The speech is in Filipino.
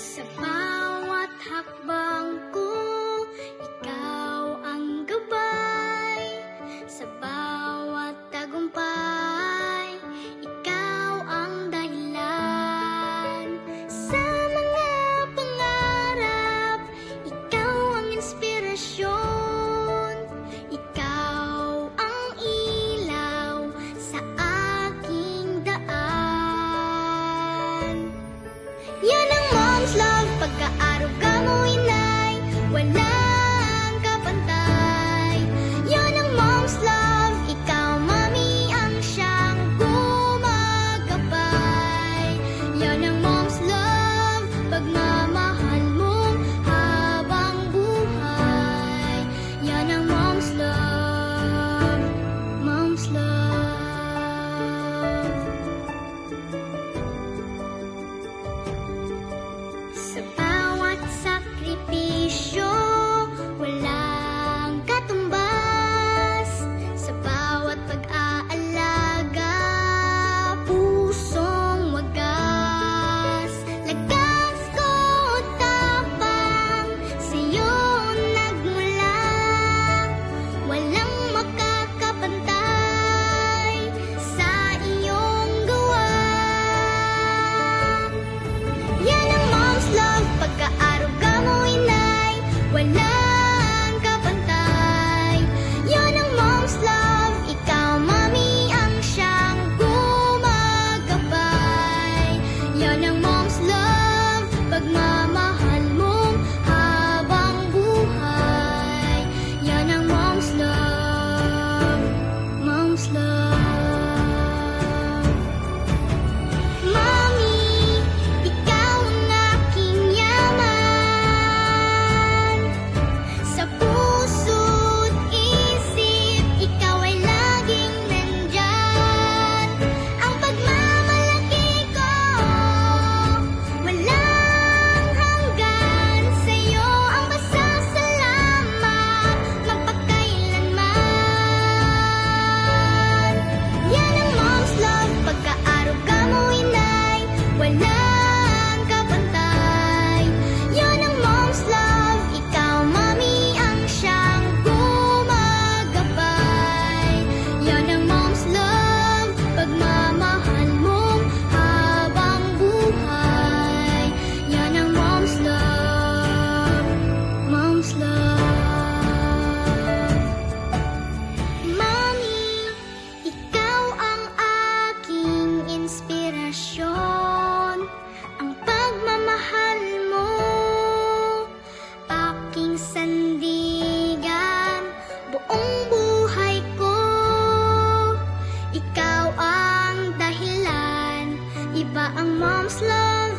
Sa bawat hakbang ko, ikaw ang gabay. Sa bawat tagumpay, ikaw ang dahilan. Sa mga pangarap, ikaw ang inspirasyon. Ikaw ang ilaw sa aking daan. Yan ang mom's love, pagka-aruga mo inay, walang kapantay. Yan ang mom's love, ikaw mami ang siyang gumagabay. Yan ang mom's love, pagmamahal mo habang buhay. Yan ang mom's love, mom's love. Sa bawat sakripisyo, walang katumbas. Sa bawat pag-aalaga, pusong wagas. Lakas ko tapang, sa'yo nagmula. Walang makakapantay sa iyong gawa. Yan ang mom's love, pagka-aruga mo inay, walang kapantay. Yan ang mom's love, ikaw mami ang siyang gumagabay. Yan ang mom's love, pagmamahal mo habang buhay. Yan ang mom's love, mom's love. Mami, ikaw ang aking yaman. Sa puso't isip, ikaw ay laging nandyan. Ang pagmamalaki ko, walang hanggan. Sa'yo ang masasalamat, magpakailanman. Yan ang mom's love, pagka-aruga mo inay, walang kapantay. Yan ang mom's love, ikaw mami ang siyang gumagabay. Yan ang mom's love, pagmamahal mo habang buhay. Yan ang mom's love, mom's love. Mami, ikaw ang aking inspirasyon. Ang pagmamahal mo, aking sandigan, buong buhay ko. Ikaw ang dahilan, iba ang mom's love.